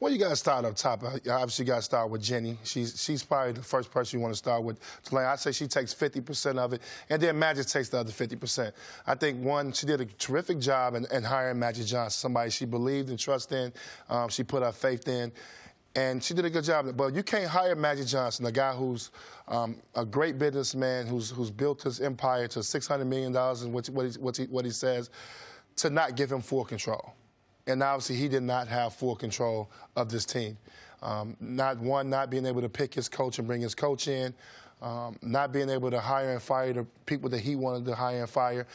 Well, you got to start up top. Obviously, you got to start with Jeanie. She's probably the first person you want to start with. I say she takes 50% of it, and then Magic takes the other 50%. I think, one, she did a terrific job in hiring Magic Johnson, somebody she believed and trusted in. She put her faith in. And she did a good job. But you can't hire Magic Johnson, a guy who's a great businessman, who's built his empire to $600 million and what he says, to not give him full control. And obviously, he did not have full control of this team. Not being able to pick his coach and bring his coach in, not being able to hire and fire the people that he wanted to hire and fire.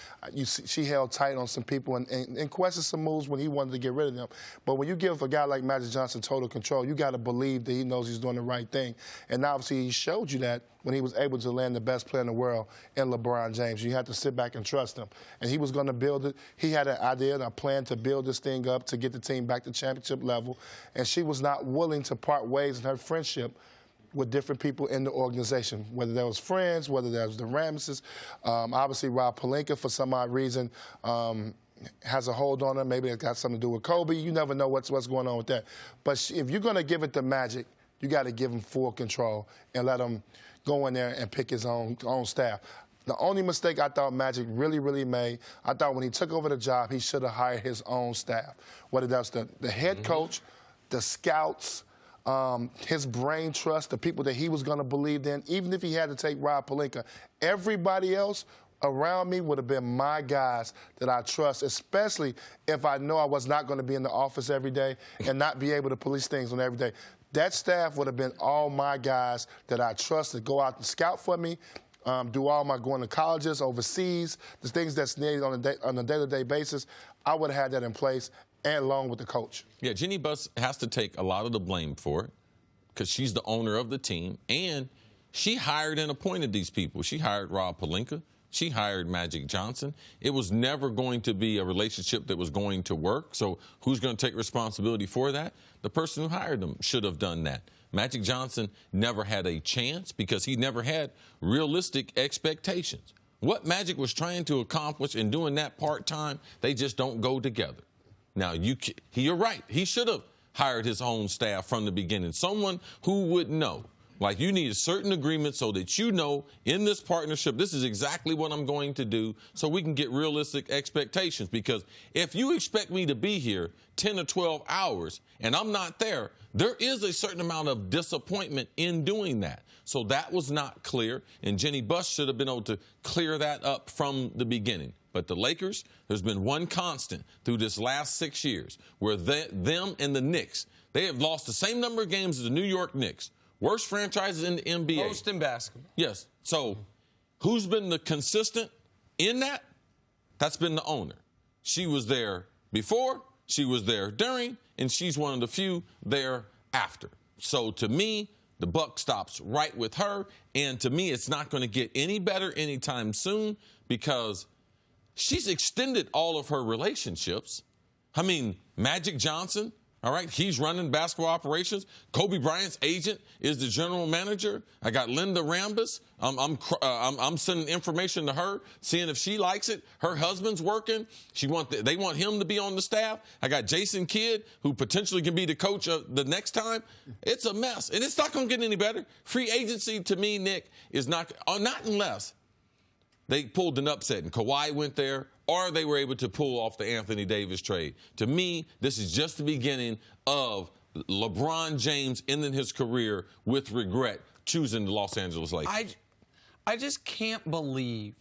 She held tight on some people and questioned some moves when he wanted to get rid of them. But when you give a guy like Magic Johnson total control, you got to believe that he knows he's doing the right thing. And obviously, he showed you that when he was able to land the best player in the world in LeBron James. You had to sit back and trust him. And he was going to build it. He had an idea and a plan to build this thing up to get the team back to championship level. And she was not willing to part ways in her friendship with different people in the organization, whether that was friends, whether that was the Ramses. Obviously, Rob Pelinka, for some odd reason, has a hold on her. Maybe it's got something to do with Kobe. You never know what's going on with that. But if you're going to give it to Magic, you got to give him full control and let him go in there and pick his own staff. The only mistake I thought Magic really made, I thought when he took over the job, he should have hired his own staff. Whether that's the head coach, the scouts, his brain trust, the people that he was going to believe in, even if he had to take Rob Pelinka, everybody else around me would have been my guys that I trust, especially if I know I was not going to be in the office every day and not be able to police things on every day. That staff would have been all my guys that I trust to go out and scout for me, do all my going to colleges, overseas, the things that's needed on a day-to-day basis. I would have had that in place, and along with the coach. Yeah, Jeanie Buss has to take a lot of the blame for it because she's the owner of the team, and she hired and appointed these people. She hired Rob Pelinka. She hired Magic Johnson. It was never going to be a relationship that was going to work. So who's going to take responsibility for that? The person who hired them should have done that. Magic Johnson never had a chance because he never had realistic expectations. What Magic was trying to accomplish in doing that part-time, they just don't go together. Now, you're right. He should have hired his own staff from the beginning, someone who would know. Like, you need a certain agreement so that you know in this partnership, this is exactly what I'm going to do so we can get realistic expectations. Because if you expect me to be here 10 or 12 hours and I'm not there, there is a certain amount of disappointment in doing that. So that was not clear, and Jeanie Buss should have been able to clear that up from the beginning. But the Lakers, there's been one constant through this last 6 years where them and the Knicks, they have lost the same number of games as the New York Knicks. Worst franchises in the NBA. Most in basketball. Yes. So who's been the consistent in that? That's been the owner. She was there before, she was there during, and she's one of the few there after. So to me, the buck stops right with her, and to me, it's not going to get any better anytime soon because she's extended all of her relationships. I mean, Magic Johnson, all right, he's running basketball operations. Kobe Bryant's agent is the general manager. I got Linda Rambis. I'm sending information to her, seeing if she likes it. Her husband's working. They want him to be on the staff. I got Jason Kidd, who potentially can be the coach of the next time. It's a mess, and it's not going to get any better. Free agency, to me, Nick, is not unless they pulled an upset and Kawhi went there, or they were able to pull off the Anthony Davis trade. To me, this is just the beginning of LeBron James ending his career with regret, choosing the Los Angeles Lakers. I just can't believe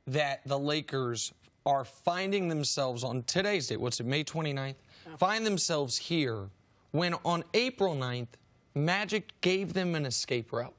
that the Lakers are finding themselves on today's date, what's it, May 29th? Find themselves here when on April 9th, Magic gave them an escape route.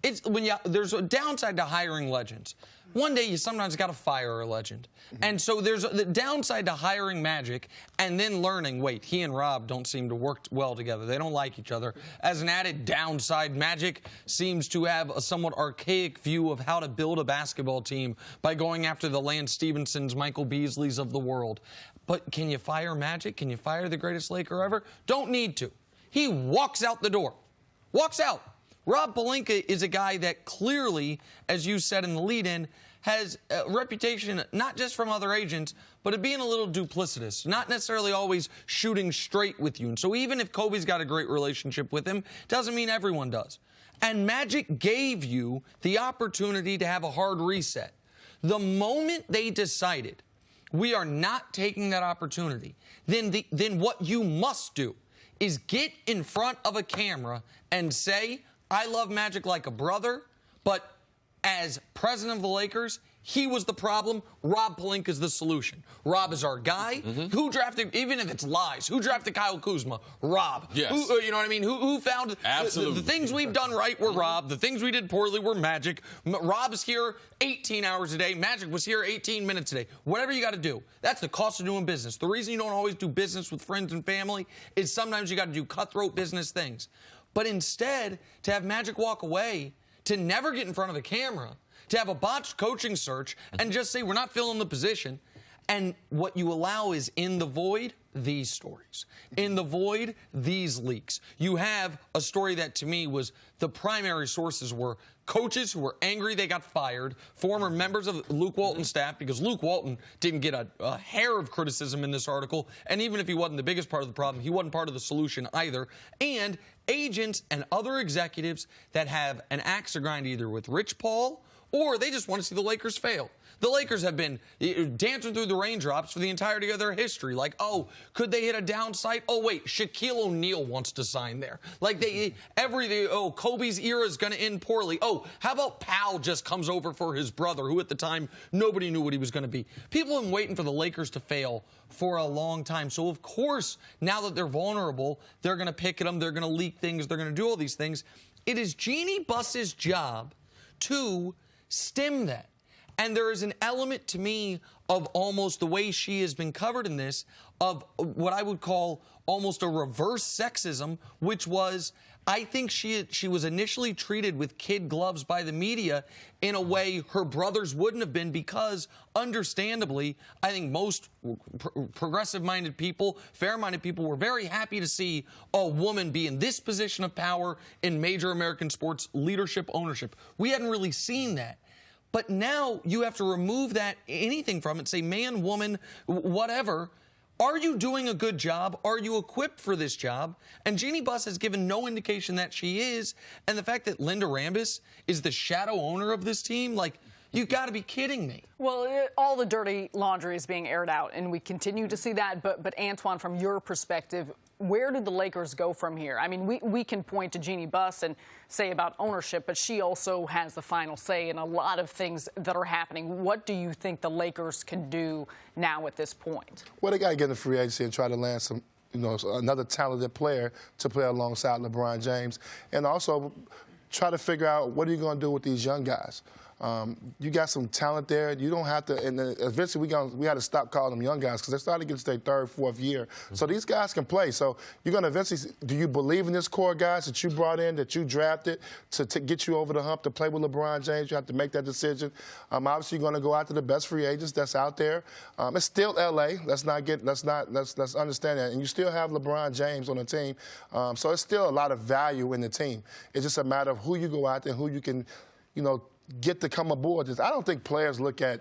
There's a downside to hiring legends. One day you sometimes got to fire a legend. And so there's the downside to hiring Magic and then learning, wait, he and Rob don't seem to work well together. They don't like each other. As an added downside, Magic seems to have a somewhat archaic view of how to build a basketball team by going after the Lance Stephensons, Michael Beasleys of the world. But can you fire Magic? Can you fire the greatest Laker ever? Don't need to. He walks out the door. Walks out. Rob Pelinka is a guy that clearly, as you said in the lead-in, has a reputation not just from other agents, but of being a little duplicitous, not necessarily always shooting straight with you. And so even if Kobe's got a great relationship with him, doesn't mean everyone does. And Magic gave you the opportunity to have a hard reset. The moment they decided we are not taking that opportunity, then what you must do is get in front of a camera and say, I love Magic like a brother, but as president of the Lakers, he was the problem. Rob Pelinka is the solution. Rob is our guy. Who drafted, even if it's lies, who drafted Kyle Kuzma? Rob. Yes. You know what I mean? Who found the things we've done right were Rob. The things we did poorly were Magic. Rob's here 18 hours a day. Magic was here 18 minutes a day. Whatever you got to do. That's the cost of doing business. The reason you don't always do business with friends and family is sometimes you got to do cutthroat business things. But instead, to have Magic walk away, to never get in front of a camera, to have a botched coaching search and just say we're not filling the position. And what you allow is in the void, these stories. In the void, these leaks. You have a story that to me was the primary sources were coaches who were angry they got fired, former members of Luke Walton's staff, because Luke Walton didn't get a hair of criticism in this article, and even if he wasn't the biggest part of the problem, he wasn't part of the solution either, and agents and other executives that have an axe to grind either with Rich Paul or they just want to see the Lakers fail. The Lakers have been dancing through the raindrops for the entirety of their history. Like, oh, could they hit a downside? Oh, wait, Shaquille O'Neal wants to sign there. Like, Kobe's era is going to end poorly. Oh, how about Powell just comes over for his brother, who at the time nobody knew what he was going to be. People have been waiting for the Lakers to fail for a long time. So, of course, now that they're vulnerable, they're going to pick at them, they're going to leak things, they're going to do all these things. It is Jeanie Buss's job to stem that. And there is an element to me of almost the way she has been covered in this of what I would call almost a reverse sexism, which was I think she was initially treated with kid gloves by the media in a way her brothers wouldn't have been because, understandably, I think most progressive-minded people, fair-minded people were very happy to see a woman be in this position of power in major American sports leadership ownership. We hadn't really seen that. But now you have to remove anything from it, say man, woman, whatever. Are you doing a good job? Are you equipped for this job? And Jeanie Buss has given no indication that she is. And the fact that Linda Rambis is the shadow owner of this team, like, you've got to be kidding me. Well, all the dirty laundry is being aired out, and we continue to see that. But Antoine, from your perspective, where did the Lakers go from here? I mean, we can point to Jeanie Buss and say about ownership, but she also has the final say in a lot of things that are happening. What do you think the Lakers can do now at this point? Well, they got to get in the free agency and try to land some, another talented player to play alongside LeBron James, and also try to figure out what are you going to do with these young guys. You got some talent there. You don't have to. And eventually, we got to stop calling them young guys because they're starting to get to their third, fourth year. So these guys can play. So you're going to eventually. Do you believe in this core guys that you brought in, that you drafted to get you over the hump to play with LeBron James? You have to make that decision. Obviously, you're going to go after the best free agents that's out there. It's still LA. Let's understand that. And you still have LeBron James on the team. So it's still a lot of value in the team. It's just a matter of who you go out there and who you can, get to come aboard. I don't think players look at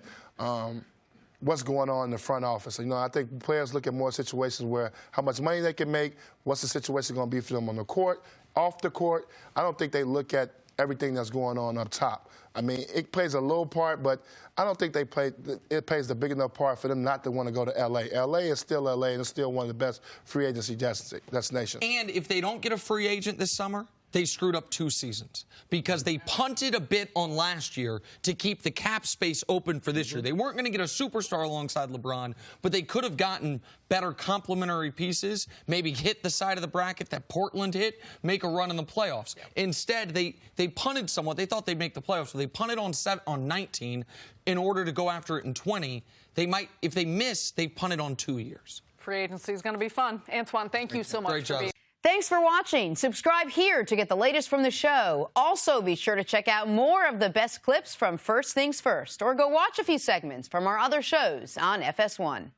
what's going on in the front office. I think players look at more situations where how much money they can make, what's the situation going to be for them on the court, off the court. I don't think they look at everything that's going on up top. I mean, it plays a little part, but I don't think it plays the big enough part for them not to want to go to L.A. L.A. is still L.A., and it's still one of the best free agency destinations. And if they don't get a free agent this summer, they screwed up 2 seasons because they punted a bit on last year to keep the cap space open for this year. They weren't going to get a superstar alongside LeBron, but they could have gotten better complementary pieces, maybe hit the side of the bracket that Portland hit, make a run in the playoffs. Instead, they punted somewhat. They thought they'd make the playoffs, so they punted on 19 in order to go after it in 20. They might, if they miss, they punted on 2 years. Free agency is going to be fun. Antoine, thank you so much Great for job. being. Thanks for watching. Subscribe here to get the latest from the show. Also, be sure to check out more of the best clips from First Things First, or go watch a few segments from our other shows on FS1.